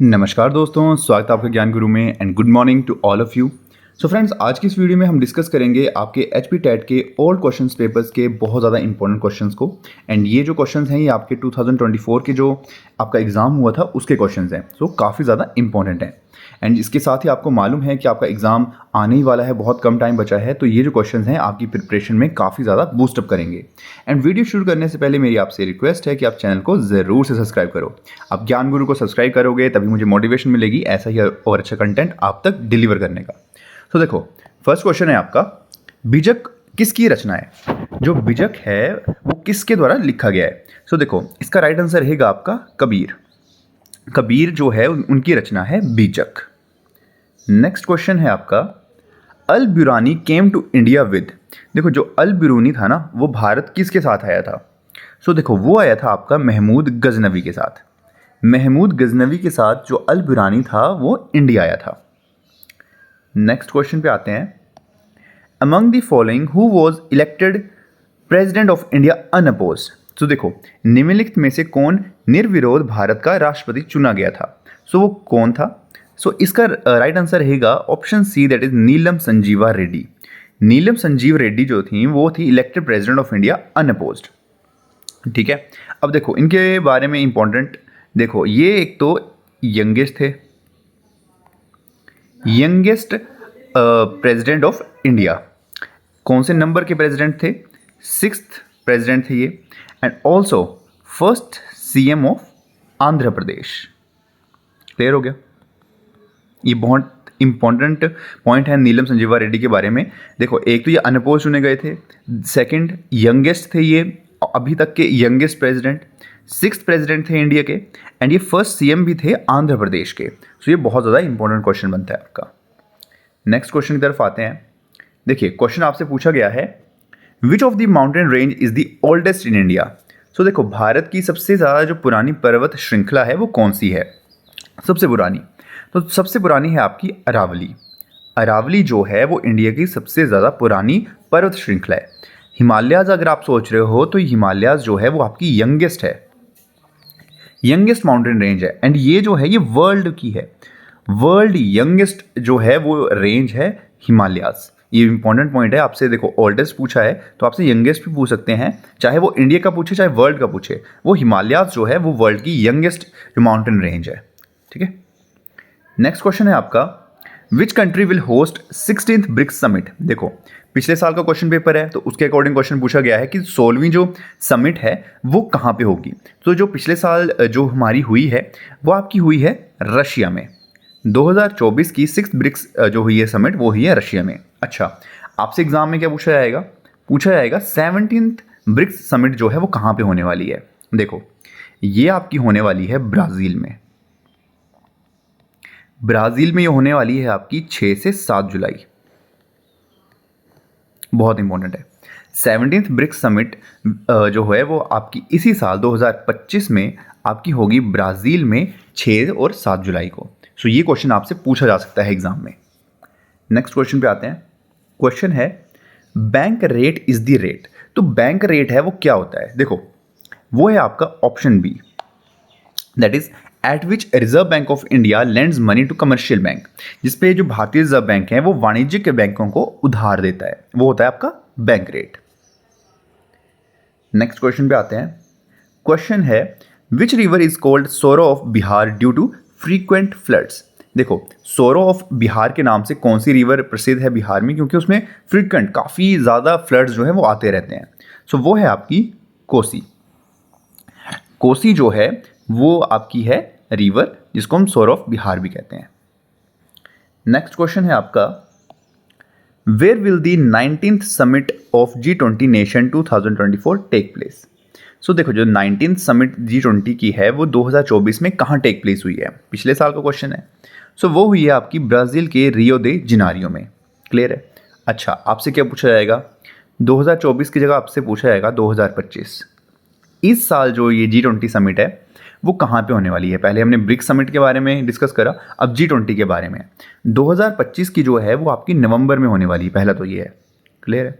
नमस्कार दोस्तों, स्वागत है आपका ज्ञान गुरु में and good morning to all of you. So friends, आज की इस वीडियो में हम डिस्कस करेंगे आपके एचपी टेट के ओल्ड क्वेश्चंस पेपर्स के बहुत ज़्यादा इंपॉर्टेंट क्वेश्चंस को। एंड ये जो क्वेश्चंस हैं ये आपके 2024 के जो आपका एग्ज़ाम हुआ था उसके क्वेश्चंस हैं। सो काफ़ी ज़्यादा इंपॉर्टेंट हैं। एंड इसके साथ ही आपको मालूम है कि आपका एग्ज़ाम आने ही वाला है, बहुत कम टाइम बचा है, तो ये जो क्वेश्चंस हैं आपकी प्रिपरेशन में काफ़ी ज़्यादा बूस्टअप करेंगे। एंड वीडियो शुरू करने से पहले मेरी आपसे रिक्वेस्ट है कि आप चैनल को ज़रूर से सब्सक्राइब करो। आप ज्ञान गुरु को सब्सक्राइब करोगे तभी मुझे मोटिवेशन मिलेगी ऐसा ही और अच्छा कंटेंट आप तक डिलीवर करने का। तो देखो, फर्स्ट क्वेश्चन है आपका, बीजक किसकी रचना है? जो बीजक है वो किसके द्वारा लिखा गया है? सो देखो, इसका राइट आंसर रहेगा आपका कबीर। कबीर जो है उनकी रचना है बीजक। नेक्स्ट क्वेश्चन है आपका, Al Biruni came to India with. देखो, जो अल बिरूनी था ना वो भारत किसके साथ आया था? सो देखो, वो आया था आपका महमूद गजनवी के साथ। महमूद गजनवी के साथ जो अल बिरूनी था वो इंडिया आया था। नेक्स्ट क्वेश्चन पे आते हैं, among the following who was elected president of India unopposed. तो देखो, निम्नलिखित में से कौन निर्विरोध भारत का राष्ट्रपति चुना गया था? सो वो कौन था? सो इसका राइट आंसर रहेगा option C, that is Neelam Sanjiva Reddy. नीलम संजीव रेड्डी जो थी वो थी elected president of India unopposed. ठीक है, अब देखो इनके बारे में इंपॉर्टेंट, देखो ये एक तो यंगेस्ट थे, यंगेस्ट प्रेसिडेंट ऑफ इंडिया। कौन से नंबर के प्रेसिडेंट थे? 6th प्रेसिडेंट थे ये। And also first CM of Andhra Pradesh. Clear हो गया? ये बहुत इंपॉर्टेंट पॉइंट है नीलम संजीवा रेड्डी के बारे में। देखो, एक तो ये अनअपोज चुने गए थे, सेकंड यंगेस्ट थे ये, अभी तक के यंगेस्ट प्रेसिडेंट, 6th प्रेसिडेंट थे इंडिया के, एंड ये फर्स्ट सीएम भी थे आंध्र प्रदेश के। सो ये बहुत ज़्यादा इंपॉर्टेंट क्वेश्चन बनता है आपका। नेक्स्ट क्वेश्चन की तरफ आते हैं। देखिए, क्वेश्चन आपसे पूछा गया है, which of the mountain range is the oldest in India. So देखो, भारत की सबसे ज़्यादा जो पुरानी पर्वत श्रृंखला है वो कौन सी है? सबसे पुरानी, तो सबसे पुरानी है आपकी अरावली। अरावली जो है वो इंडिया की सबसे ज़्यादा पुरानी पर्वत श्रृंखला है। हिमालयाज़ अगर आप सोच रहे हो तो हिमालयाज़ जो है वो आपकी यंगेस्ट है, यंगेस्ट माउंटेन रेंज है। एंड ये जो है ये वर्ल्ड की है, वर्ल्ड यंगेस्ट जो है वो रेंज है हिमालयाज़। ये इंपॉर्टेंट पॉइंट है। आपसे देखो, ओल्डेस्ट पूछा है तो आपसे यंगेस्ट भी पूछ सकते हैं, चाहे वो इंडिया का पूछे चाहे वर्ल्ड का पूछे, वो हिमालयाज़ जो है वो वर्ल्ड की यंगेस्ट जो माउंटेन रेंज है। ठीक है, नेक्स्ट क्वेश्चन है आपका, which country will host 16th BRICS summit. देखो, पिछले साल का क्वेश्चन पेपर है तो उसके अकॉर्डिंग क्वेश्चन पूछा गया है कि 16वीं जो समिट है वो कहाँ पे होगी। तो जो पिछले साल जो हमारी हुई है वो आपकी हुई है रशिया में। 2024 की 6th ब्रिक्स जो हुई है समिट वो हुई है रशिया में। अच्छा, आपसे एग्जाम में क्या पूछा जाएगा? पूछा जाएगा 17th ब्रिक्स समिट जो है वो कहाँ पे होने वाली है। देखो, ये आपकी होने वाली है ब्राज़ील में। ब्राज़ील में ये होने वाली है आपकी 6 से 7 जुलाई। बहुत इंपॉर्टेंट है। 17th ब्रिक्स समिट जो है वो आपकी इसी साल 2025 में आपकी होगी ब्राज़ील में 6 और 7 जुलाई को। सो ये क्वेश्चन आपसे पूछा जा सकता है एग्जाम में। नेक्स्ट क्वेश्चन पे आते हैं। क्वेश्चन है, bank rate is the rate. तो बैंक रेट है वो क्या होता है? देखो, वो है आपका option B, that is at which Reserve Bank of India lends money to commercial bank. जिसपे जो भारतीय रिजर्व बैंक है वो वाणिज्यिक बैंकों को उधार देता है, वो होता है आपका बैंक रेट। नेक्स्ट क्वेश्चन पे आते हैं। क्वेश्चन है, which river is called sorrow of Bihar due to frequent floods. देखो, सोरो ऑफ बिहार के नाम से कौन सी रिवर प्रसिद्ध है बिहार में? क्योंकि उसमें फ्रीक्वेंट, काफ़ी ज़्यादा फ्लड्स जो है वो आते रहते हैं। सो वो है आपकी कोसी। कोसी जो है वो आपकी है रिवर, जिसको हम सोरो ऑफ बिहार भी कहते हैं। नेक्स्ट क्वेश्चन है आपका, where will the 19th summit of G20 nation 2024 take place. So देखो, जो 19th समिट G20 की है वो 2024 में कहाँ टेक प्लेस हुई है? पिछले साल का क्वेश्चन है। सो वो हुई है आपकी ब्राज़ील के रियो दे जिनारियो में। क्लियर है? अच्छा, आपसे क्या पूछा जाएगा? 2024 की जगह आपसे पूछा जाएगा 2025। इस साल जो ये G20 समिट है वो कहाँ पे होने वाली है? पहले हमने ब्रिक्स समिट के बारे में डिस्कस करा, अब G20 के बारे में। 2025 की जो है वो आपकी नवंबर में होने वाली है, पहला तो ये है। क्लियर है?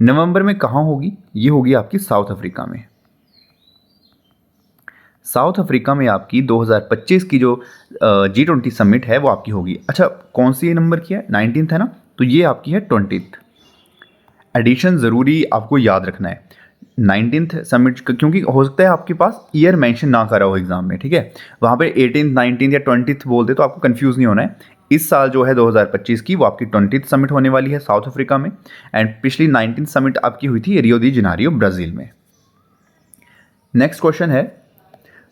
नवंबर में कहाँ होगी? ये होगी आपकी साउथ अफ्रीका में। साउथ अफ्रीका में आपकी 2025 की जो G20 समिट है वो आपकी होगी। अच्छा, कौन सी नंबर की है? 19th है ना, तो ये आपकी है 20th। एडिशन ज़रूरी आपको याद रखना है 19th समिट, क्योंकि हो सकता है आपके पास ईयर मेंशन ना करा हो एग्जाम में, ठीक है, वहाँ पे 18th 19th या 20th बोल दे तो आपको कंफ्यूज नहीं होना है। इस साल जो है 2025 की वो आपकी 20th समिट होने वाली है साउथ अफ्रीका में, एंड पिछली 19th समिट आपकी हुई थी रियो दी जेनेरियो ब्राज़ील में। नेक्स्ट क्वेश्चन है,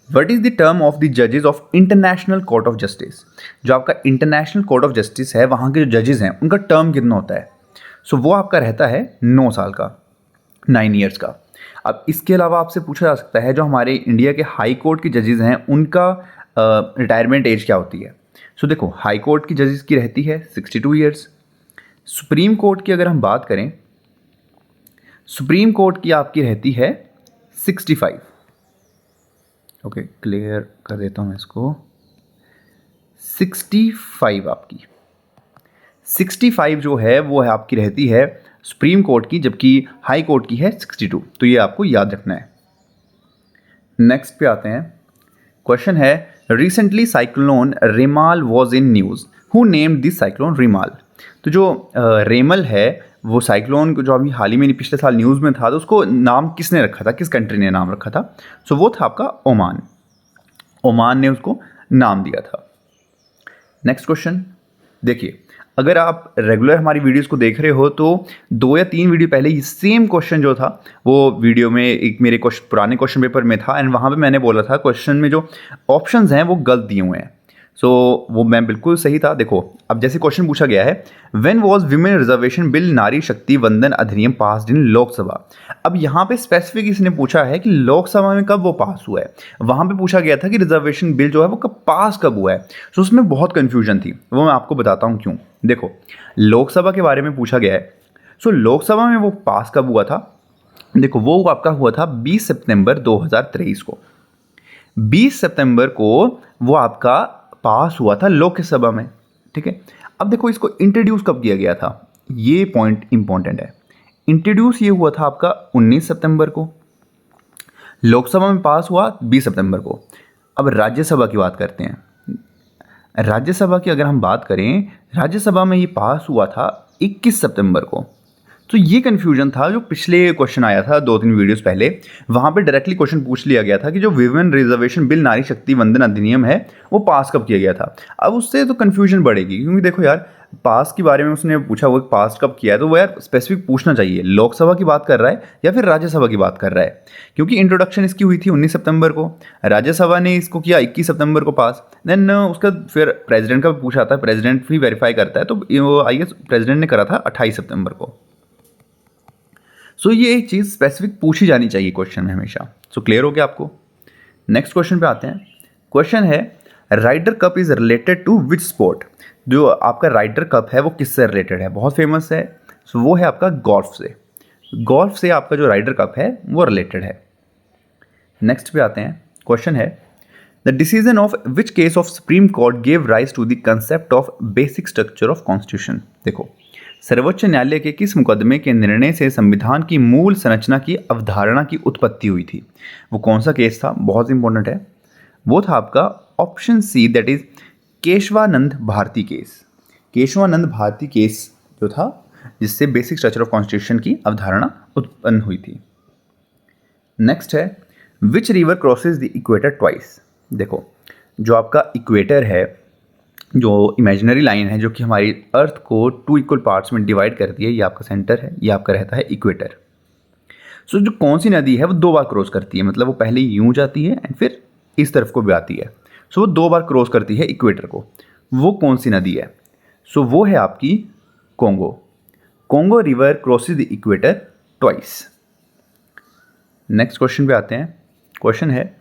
what is the term of the जजेस of International Court of Justice? जो आपका इंटरनेशनल कोर्ट ऑफ जस्टिस है वहाँ के जो जजेस हैं उनका टर्म कितना होता है? सो वो आपका रहता है 9 साल का, 9 ईयर्स का। अब इसके अलावा आपसे पूछा जा सकता है जो हमारे इंडिया के हाई कोर्ट के जजेस हैं उनका रिटायरमेंट एज क्या होती है? सो देखो, हाई कोर्ट की जजेस की रहती है 62 ईयर्स। सुप्रीम कोर्ट की अगर हम बात करें, सुप्रीम कोर्ट की आपकी रहती है 65। ओके, क्लियर कर देता हूँ मैं इसको। 65 आपकी 65 जो है वो है आपकी रहती है सुप्रीम कोर्ट की, जबकि हाई कोर्ट की है 62। तो ये आपको याद रखना है। नेक्स्ट पे आते हैं। क्वेश्चन है, recently cyclone Remal was in news, who named this cyclone Remal? तो जो रेमल है वो साइक्लोन जो अभी हाल ही में पिछले साल न्यूज़ में था, तो उसको नाम किसने रखा था, किस कंट्री ने नाम रखा था? सो वो था आपका ओमान। ओमान ने उसको नाम दिया था। नेक्स्ट क्वेश्चन देखिए, अगर आप रेगुलर हमारी वीडियोस को देख रहे हो तो 2 या 3 वीडियो पहले ये सेम क्वेश्चन जो था वो वीडियो में एक मेरे पुराने क्वेश्चन पेपर में था, एंड वहाँ पे मैंने बोला था क्वेश्चन में जो ऑप्शंस हैं वो गलत दिए हुए हैं। सो वो मैं बिल्कुल सही था। देखो, अब जैसे क्वेश्चन पूछा गया है, when was women reservation bill नारी शक्ति वंदन अधिनियम पास्ड इन लोकसभा? अब यहाँ पे स्पेसिफिक इसने पूछा है कि लोकसभा में कब वो पास हुआ है। वहाँ पे पूछा गया था कि रिजर्वेशन बिल जो है वो कब हुआ है। सो उसमें बहुत कन्फ्यूजन थी, वो मैं आपको बताता हूँ क्यों। देखो, लोकसभा के बारे में पूछा गया है। सो लोकसभा में वो पास कब हुआ था? देखो, वो आपका हुआ था 20 सितंबर 2023 को। 20 सितंबर को वो आपका पास हुआ था लोकसभा में, ठीक है। अब देखो, इसको इंट्रोड्यूस कब किया गया था, ये पॉइंट इंपॉर्टेंट है। इंट्रोड्यूस ये हुआ था आपका 19 सितंबर को, लोकसभा में पास हुआ 20 सितंबर को। अब राज्यसभा की बात करते हैं। राज्यसभा की अगर हम बात करें, राज्यसभा में ये पास हुआ था 21 सितंबर को। तो ये कन्फ्यूजन था जो पिछले क्वेश्चन आया था 2-3 वीडियोस पहले, वहाँ पे डायरेक्टली क्वेश्चन पूछ लिया गया था कि जो विमेन रिजर्वेशन बिल नारी शक्ति वंदन अधिनियम है वो पास कब किया गया था। अब उससे तो कन्फ्यूजन बढ़ेगी, क्योंकि देखो यार, पास के बारे में उसने पूछा वो पास कब किया है, तो वो यार स्पेसिफिक पूछना चाहिए, लोकसभा की बात कर रहा है या फिर राज्यसभा की बात कर रहा है। क्योंकि इंट्रोडक्शन इसकी हुई थी 19 सितंबर को, राज्यसभा ने इसको किया 21 सितंबर को पास, देन उसका फिर प्रेसिडेंट का पूछा था, प्रेसिडेंट भी वेरीफाई करता है, तो आई गेस प्रेसिडेंट ने करा था 28 सितंबर को। सो ये एक चीज़ स्पेसिफिक पूछी जानी चाहिए क्वेश्चन में हमेशा। सो क्लियर हो गया आपको? नेक्स्ट क्वेश्चन पे आते हैं। क्वेश्चन है, Ryder Cup is related to which sport? जो आपका राइडर कप है वो किससे रिलेटेड है? बहुत फेमस है। सो वो है आपका गोल्फ से। गोल्फ से आपका जो राइडर कप है वो रिलेटेड है। नेक्स्ट पे आते हैं। क्वेश्चन है, the decision of which case of Supreme Court gave rise to the concept of basic structure of constitution? देखो, सर्वोच्च न्यायालय के किस मुकदमे के निर्णय से संविधान की मूल संरचना की अवधारणा की उत्पत्ति हुई थी? वो कौन सा केस था? बहुत इंपॉर्टेंट है। वो था आपका option C, that is Kesavananda Bharati case. Kesavananda Bharati case जो था जिससे बेसिक स्ट्रक्चर ऑफ कॉन्स्टिट्यूशन की अवधारणा उत्पन्न हुई थी। नेक्स्ट है, which river crosses the equator twice? देखो, जो आपका इक्वेटर है, जो इमेजिनरी लाइन है जो कि हमारी अर्थ को 2 इक्वल पार्ट्स में डिवाइड करती है, ये आपका सेंटर है, ये आपका रहता है इक्वेटर। सो जो कौन सी नदी है वो 2 बार क्रॉस करती है, मतलब वो पहले यूं जाती है एंड फिर इस तरफ को भी आती है। सो वो 2 बार क्रॉस करती है इक्वेटर को। वो कौन सी नदी है? सो वो है आपकी Congo. Congo river crosses the equator twice. Next question पे आते हैं। क्वेश्चन है,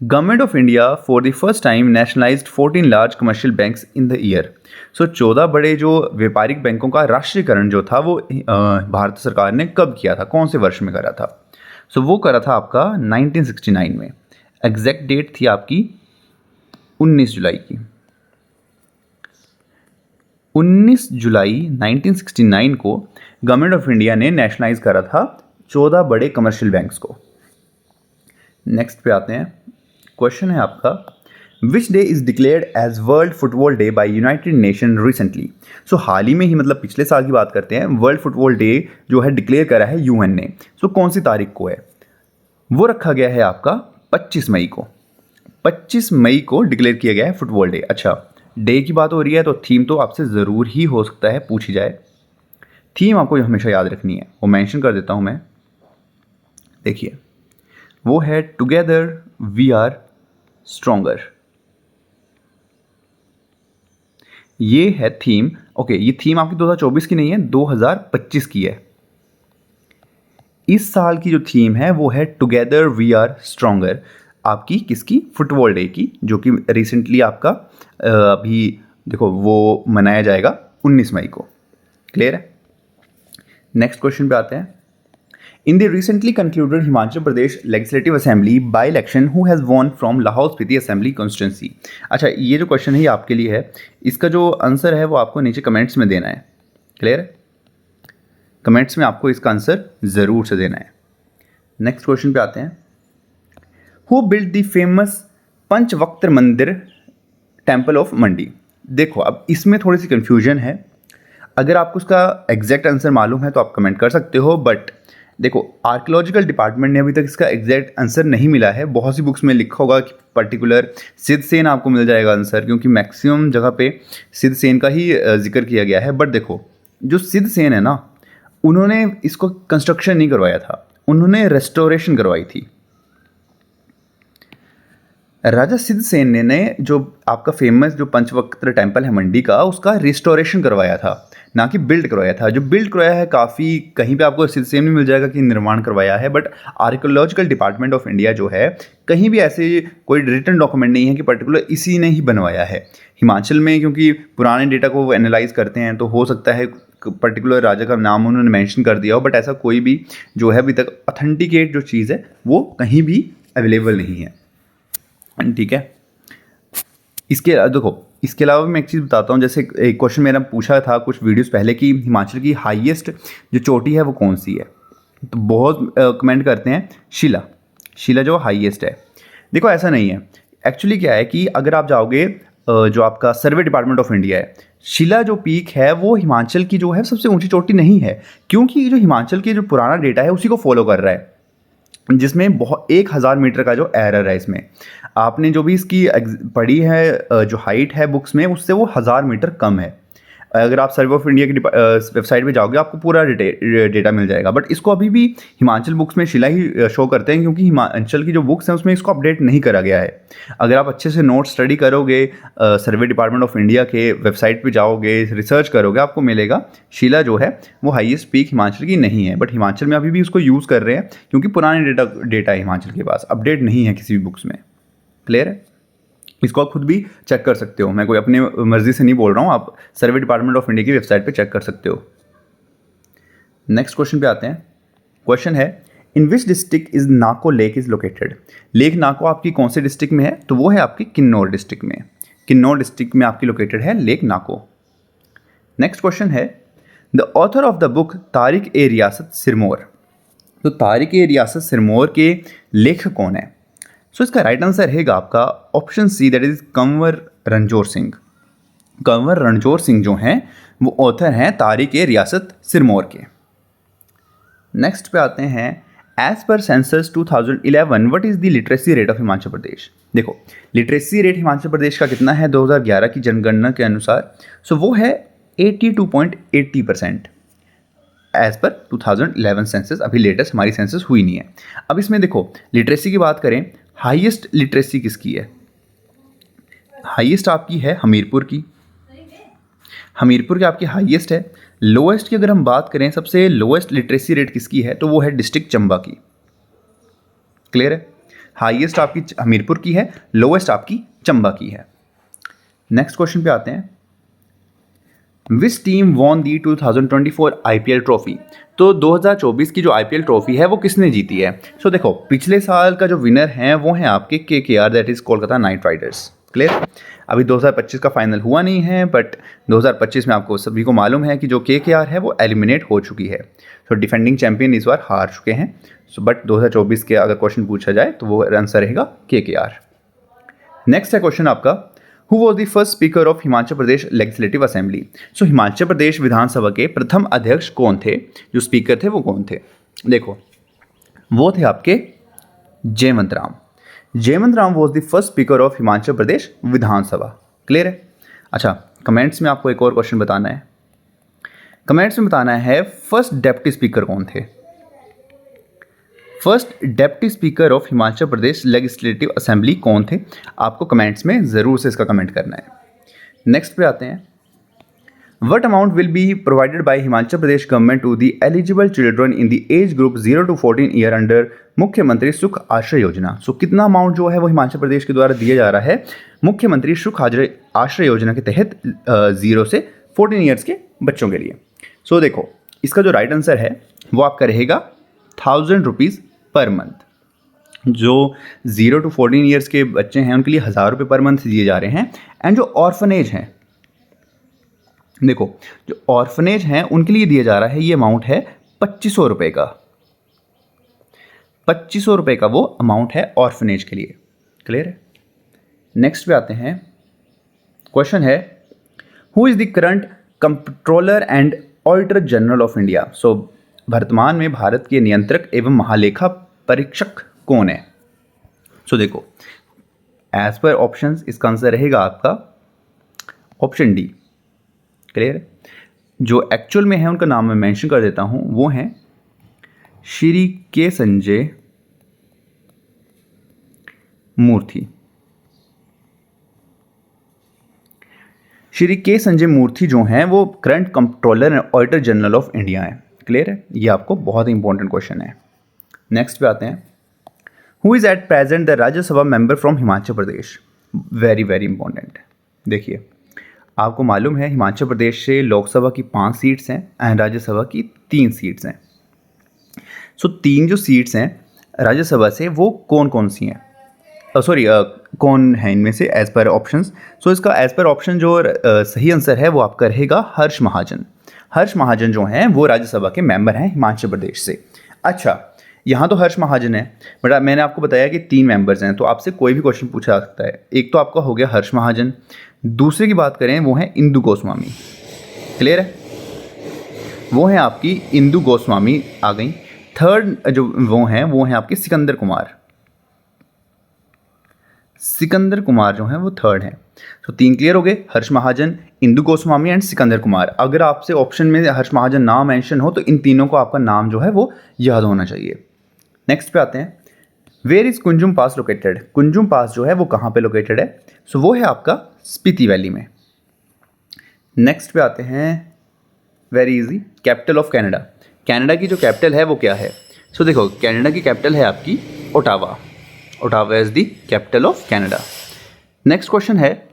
government of India for the first time nationalised 14 large commercial banks in the year. So 14 बड़े जो व्यापारिक बैंकों का राष्ट्रीयकरण जो था वो भारत सरकार ने कब किया था, कौन से वर्ष में करा था? सो वो करा था आपका 1969 में। एग्जैक्ट डेट थी आपकी 19 जुलाई की। 19 जुलाई 1969 को गवर्नमेंट ऑफ इंडिया ने नेशनलाइज करा था 14 बड़े कमर्शियल बैंक्स को। नेक्स्ट पे आते हैं। क्वेश्चन है आपका, which day is declared as World Football Day by United Nation recently. So हाल ही में ही, मतलब पिछले साल की बात करते हैं, वर्ल्ड फुटबॉल डे जो है डिक्लेयर करा है यूएन ने। सो कौन सी तारीख को है? वो रखा गया है आपका 25 मई को। 25 मई को डिक्लेयर किया गया है फुटबॉल डे। अच्छा, डे की बात हो रही है तो थीम तो आपसे ज़रूर ही हो सकता है पूछी जाए। थीम आपको हमेशा याद रखनी है, वो मेंशन कर देता हूँ मैं। देखिए, वो है टुगेदर वी आर स्ट्रोंगर। ये है थीम। ओके, ये थीम आपकी 2024 की नहीं है, 2025 की है। इस साल की जो थीम है वो है टुगेदर वी आर स्ट्रोंगर। आपकी किसकी? फुटबॉल डे की, जो कि रिसेंटली आपका अभी देखो वो मनाया जाएगा 19 मई को। क्लियर है? नेक्स्ट क्वेश्चन पे आते हैं। In the recently concluded Himachal Pradesh legislative assembly by election who has won from Lahaul Spiti assembly constituency. अच्छा, ये जो क्वेश्चन है ये आपके लिए है। इसका जो आंसर है वो आपको नीचे कमेंट्स में देना है। क्लियर है? कमेंट्स में आपको इसका आंसर ज़रूर से देना है। नेक्स्ट क्वेश्चन पे आते हैं। हु बिल्ड द फेमस पंचवक्त्र मंदिर टेम्पल ऑफ मंडी। देखो, अब इसमें थोड़ी सी कन्फ्यूजन है। अगर आपको उसका एग्जैक्ट आंसर मालूम है तो आप कमेंट कर सकते हो, बट देखो, आर्कियोलॉजिकल डिपार्टमेंट ने अभी तक इसका एग्जैक्ट आंसर नहीं मिला है। बहुत सी बुक्स में लिखा होगा कि पर्टिकुलर सिद्ध सेन आपको मिल जाएगा आंसर, क्योंकि मैक्सिमम जगह पे सिद्ध सेन का ही जिक्र किया गया है। बट देखो, जो सिद्ध सेन है ना, उन्होंने इसको कंस्ट्रक्शन नहीं करवाया था, उन्होंने रेस्टोरेशन करवाई थी। राजा सिद्ध सेन ने जो आपका फेमस जो पंचवक्त्र टेम्पल है मंडी का, उसका रिस्टोरेशन करवाया था, ना कि बिल्ड करवाया था। जो बिल्ड करवाया है काफ़ी कहीं पे आपको सिद्ध सेन में मिल जाएगा कि निर्माण करवाया है, but archaeological department of India जो है, कहीं भी ऐसे कोई रिटन डॉक्यूमेंट नहीं है कि पर्टिकुलर इसी ने ही बनवाया है। हिमाचल में क्योंकि पुराने डेटा को वो एनालाइज करते हैं तो हो सकता है पर्टिकुलर राजा का नाम उन्होंने मेंशन कर दिया हो, बट ऐसा कोई भी जो है अभी तक ऑथेंटिकेट जो चीज़ है वो कहीं भी अवेलेबल नहीं है। ठीक है? इसके देखो, इसके अलावा मैं एक चीज़ बताता हूँ। जैसे एक क्वेश्चन मेरा पूछा था कुछ वीडियोस पहले कि हिमाचल की हाईएस्ट जो चोटी है वो कौन सी है, तो बहुत कमेंट करते हैं शिला। शिला जो हाईएस्ट है। देखो, ऐसा नहीं है। एक्चुअली क्या है कि अगर आप जाओगे जो आपका सर्वे डिपार्टमेंट ऑफ इंडिया है, शिला जो पीक है वो हिमाचल की जो है सबसे ऊंची चोटी नहीं है, क्योंकि जो हिमाचल की जो पुराना डेटा है उसी को फॉलो कर रहा है, जिसमें बहुत 1000 मीटर का जो एरर है। इसमें आपने जो भी इसकी पढ़ी है जो हाइट है बुक्स में, उससे वो 1000 मीटर कम है। अगर आप सर्वे ऑफ इंडिया की वेबसाइट पे जाओगे आपको पूरा डेटा मिल जाएगा, बट इसको अभी भी हिमाचल बुक्स में शिला ही शो करते हैं, क्योंकि हिमाचल की जो बुक्स हैं उसमें इसको अपडेट नहीं करा गया है। अगर आप अच्छे से नोट स्टडी करोगे, सर्वे डिपार्टमेंट ऑफ इंडिया के वेबसाइट पे जाओगे, रिसर्च करोगे, आपको मिलेगा शिला जो है वो हाईएस्ट पीक हिमाचल की नहीं है, बट हिमाचल में अभी भी उसको यूज़ कर रहे हैं, क्योंकि पुराने डेटा है हिमाचल के पास, अपडेट नहीं है किसी भी बुक्स में। क्लियर है? इसको आप खुद भी चेक कर सकते हो, मैं कोई अपनी मर्जी से नहीं बोल रहा हूँ, आप सर्वे डिपार्टमेंट ऑफ इंडिया की वेबसाइट पे चेक कर सकते हो। नेक्स्ट क्वेश्चन पे आते हैं। क्वेश्चन है, in which district is Nako lake is located. Lake Nako आपकी कौन से डिस्ट्रिक्ट में है? तो वो है आपकी किन्नौर डिस्ट्रिक्ट में। किन्नौर डिस्ट्रिक्ट में आपकी लोकेटेड है लेक नाको। नेक्स्ट क्वेश्चन है, the author of the book Tarikh e Riyasat Sirmaur. तो तारिक ए रियासत सिरमौर के लेखक कौन है? सो इसका राइट आंसर रहेगा आपका option C, that is Kanwar Ranjor Singh. Kanwar Ranjor Singh जो हैं वो ऑथर हैं तारिक ए रियासत सिरमौर के। नेक्स्ट पे आते हैं, as per census 2011 what is the literacy rate of Himachal Pradesh. देखो, लिटरेसी रेट हिमाचल प्रदेश का कितना है 2011 की जनगणना के अनुसार? सो वो है 82.80% एज पर 2011 सेंसस। अभी लेटेस्ट हमारी सेंसस हुई नहीं है। अब इसमें देखो, लिटरेसी की बात करें, हाईएस्ट लिटरेसी किसकी है? हाईएस्ट आपकी है हमीरपुर की। हमीरपुर की आपकी हाईएस्ट है। लोएस्ट की अगर हम बात करें, सबसे लोएस्ट लिटरेसी रेट किसकी है? तो वो है डिस्ट्रिक्ट चंबा की। क्लियर है? हाईएस्ट आपकी हमीरपुर की है, लोएस्ट आपकी चंबा की है। नेक्स्ट क्वेश्चन पे आते हैं, which team won the 2024 IPL trophy. तो 2024 की जो आईपीएल ट्रॉफी है वो किसने जीती है? सो देखो, पिछले साल का जो विनर है वो है आपके KKR, that is Kolkata night Riders. Clear? अभी 2025 का फाइनल हुआ नहीं है, बट 2025 में आपको सभी को मालूम है कि जो केकेआर है वो एलिमिनेट हो चुकी है। तो डिफेंडिंग चैंपियन इस बार हार चुके हैं। सो बट 2024 के अगर क्वेश्चन पूछा जाए तो वो आंसर रहेगा केकेआर। नेक्स्ट है क्वेश्चन आपका, who was the first speaker of Himachal Pradesh legislative assembly. So Himachal Pradesh विधानसभा के प्रथम अध्यक्ष कौन थे, जो स्पीकर थे वो कौन थे। देखो वो थे आपके Jaiwant Ram. Jaiwant Ram was the first speaker of Himachal Pradesh Vidhan Sabha. Clear है। अच्छा, कमेंट्स में आपको एक और क्वेश्चन बताना है। कमेंट्स में बताना है फर्स्ट डेप्टी स्पीकर कौन थे। First deputy speaker of Himachal Pradesh legislative assembly कौन थे, आपको कमेंट्स में ज़रूर से इसका कमेंट करना है। नेक्स्ट पे आते हैं, what amount will be provided by Himachal Pradesh government to the eligible children in the age group 0 to 14 year under Mukhyamantri Sukh आश्रय योजना। सो कितना अमाउंट जो है वो हिमाचल प्रदेश के द्वारा दिया जा रहा है मुख्यमंत्री सुख आश्रय योजना के तहत 0 से 14 ईयर्स के बच्चों के लिए। सो देखो इसका जो राइट आंसर है वो आपका रहेगा 1000 रुपीज़ पर मंथ। जो 0 to 14 ईयर्स के बच्चे हैं उनके लिए 1000 रुपये पर मंथ दिए जा रहे हैं। एंड जो ऑर्फनेज हैं, देखो जो ऑर्फनेज हैं उनके लिए दिया जा रहा है ये अमाउंट है 2500 रुपये का। 2500 रुपये का वो अमाउंट है ऑर्फनेज के लिए। क्लियर है। नेक्स्ट पे आते हैं, क्वेश्चन है who is the current controller and auditor general of India. So वर्तमान में भारत के नियंत्रक एवं महालेखा परीक्षक कौन है। सो देखो एज पर ऑप्शंस इसका आंसर रहेगा आपका ऑप्शन डी। क्लियर। जो एक्चुअल में है उनका नाम मैं मेंशन कर देता हूं, वो हैं श्री के संजय मूर्ति। श्री के संजय मूर्ति जो हैं वो current controller and auditor general of India है। क्लियर है। ये आपको बहुत इंपॉर्टेंट क्वेश्चन है। नेक्स्ट पे आते हैं, who is at present the Rajya Sabha member from Himachal Pradesh. Very very important. देखिए आपको मालूम है हिमाचल प्रदेश से लोकसभा की 5 सीट्स हैं एंड राज्यसभा की 3 सीट्स हैं। सो 3 जो सीट्स हैं राज्यसभा से वो कौन कौन सी हैं, कौन है इनमें से एज पर ऑप्शंस। सो इसका एज पर ऑप्शन जो सही आंसर है वो आपका रहेगा हर्ष महाजन। हर्ष महाजन जो हैं वो राज्यसभा के मेंबर हैं हिमाचल प्रदेश से। अच्छा, यहाँ तो हर्ष महाजन है बट मैंने आपको बताया कि 3 मेंबर्स हैं, तो आपसे कोई भी क्वेश्चन पूछा जा सकता है। एक तो आपका हो गया हर्ष महाजन, दूसरे की बात करें वो हैं इंदु गोस्वामी। क्लियर है। वो हैं आपकी इंदु गोस्वामी आ गई। थर्ड जो वो हैं आपके सिकंदर कुमार। सिकंदर कुमार जो हैं वो थर्ड हैं। तो 3 क्लियर हो गए, हर्ष महाजन, इंदु गोस्वामी एंड सिकंदर कुमार। अगर आपसे ऑप्शन में हर्ष महाजन नाम मेंशन हो तो इन तीनों को आपका नाम जो है वो याद होना चाहिए। नेक्स्ट पे आते हैं, where is Kunzum pass located. Kunzum pass जो है वो कहाँ पे लोकेटेड है। सो वो है आपका स्पीति वैली में। नेक्स्ट पे आते हैं, very easy, capital of Canada. Canada की जो कैपिटल है वो क्या है। सो देखो कनाडा की कैपिटल है आपकी Ottawa. Ottawa is the capital of Canada. Next question है,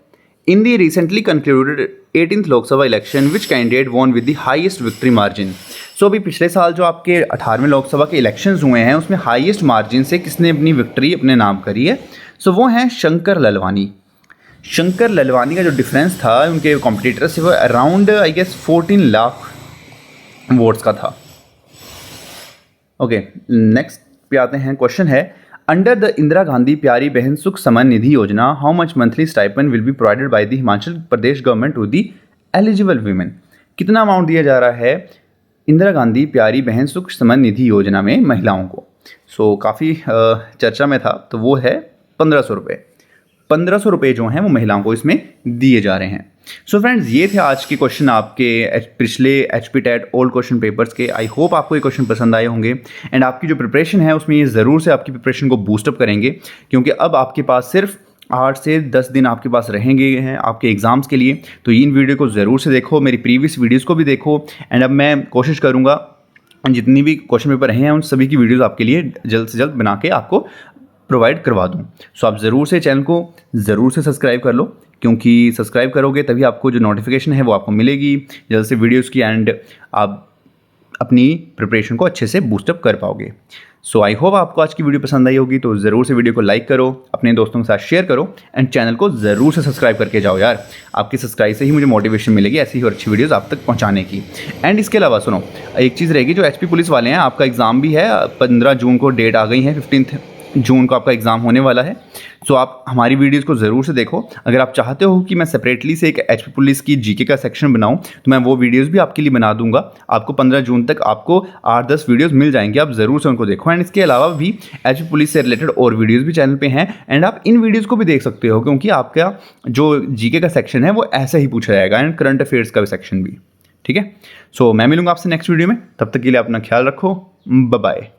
in the recently concluded 18th Lok Sabha election which candidate won with the highest victory margin. So अभी पिछले साल जो आपके 18वें लोकसभा के इलेक्शंस हुए हैं उसमें हाईएस्ट मार्जिन से किसने अपनी विक्ट्री अपने नाम करी है। सो वो हैं शंकर ललवानी। शंकर ललवानी का जो डिफरेंस था उनके कॉम्पिटिटर से वो around I guess 14 lakh votes का था। ओके, नेक्स्ट पे आते हैं, क्वेश्चन है, अंडर द इंदिरा गांधी प्यारी बहन सुख Samman Nidhi Yojana how much monthly stipend will be provided by the Himachal Pradesh government to the eligible women. कितना अमाउंट दिया जा रहा है इंदिरा गांधी प्यारी बहन सुख समन निधि योजना में महिलाओं को। सो काफ़ी चर्चा में था, तो वो है 1500 रुपये। 1500 रुपये जो हैं वो महिलाओं को इसमें दिए जा रहे हैं। सो फ्रेंड्स, ये थे आज के क्वेश्चन आपके पिछले HP TET old question papers के। आई होप आपको ये क्वेश्चन पसंद आए होंगे एंड आपकी जो प्रिपरेशन है उसमें ये ज़रूर से आपकी प्रिपरेशन को बूस्टअप करेंगे, क्योंकि अब आपके पास सिर्फ 8 से 10 दिन आपके पास रहेंगे हैं आपके एग्ज़ाम्स के लिए। तो इन वीडियो को ज़रूर से देखो, मेरी प्रीवियस वीडियोज़ को भी देखो एंड अब मैं कोशिश करूँगा जितनी भी क्वेश्चन पेपर हैं उन सभी की वीडियोज़ आपके लिए जल्द से जल्द बना के आपको प्रोवाइड करवा दूँ। सो आप ज़रूर से चैनल को ज़रूर से सब्सक्राइब कर लो, क्योंकि सब्सक्राइब करोगे तभी आपको जो नोटिफिकेशन है वो आपको मिलेगी जल्द से वीडियोज़ की एंड आप अपनी प्रिपरेशन को अच्छे से बूस्टअप कर पाओगे। सो आई होप आपको आज की वीडियो पसंद आई होगी, तो ज़रूर से वीडियो को लाइक करो, अपने दोस्तों के साथ शेयर करो एंड चैनल को ज़रूर से सब्सक्राइब करके जाओ यार। आपकी सब्सक्राइब से ही मुझे मोटिवेशन मिलेगी ऐसी ही और अच्छी वीडियोज़ आप तक पहुँचाने की। एंड इसके अलावा सुनो, एक चीज़ रहेगी, जो HP पुलिस वाले हैं आपका एग्ज़ाम भी है 15 जून को डेट आ गई है 15th जून को आपका एग्ज़ाम होने वाला है। सो आप हमारी वीडियोज़ को ज़रूर से देखो। अगर आप चाहते हो कि मैं सेपरेटली से एक एचपी पुलिस की जीके का सेक्शन बनाऊं तो मैं वो वीडियोज़ भी आपके लिए बना दूंगा। आपको 15 जून तक आपको 8-10 वीडियोज़ मिल जाएंगे, आप ज़रूर से उनको देखो। एंड इसके अलावा भी एचपी पुलिस से रिलेटेड और वीडियोज़ भी चैनल पर हैं एंड आप इन वीडियोज़ को भी देख सकते हो, क्योंकि आपका जो जीके का सेक्शन है वो ऐसा ही पूछा जाएगा एंड करंट अफेयर्स का भी सेक्शन भी। ठीक है, सो मैं मिलूंगा आपसे नेक्स्ट वीडियो में। तब तक के लिए अपना ख्याल रखो। Bye bye.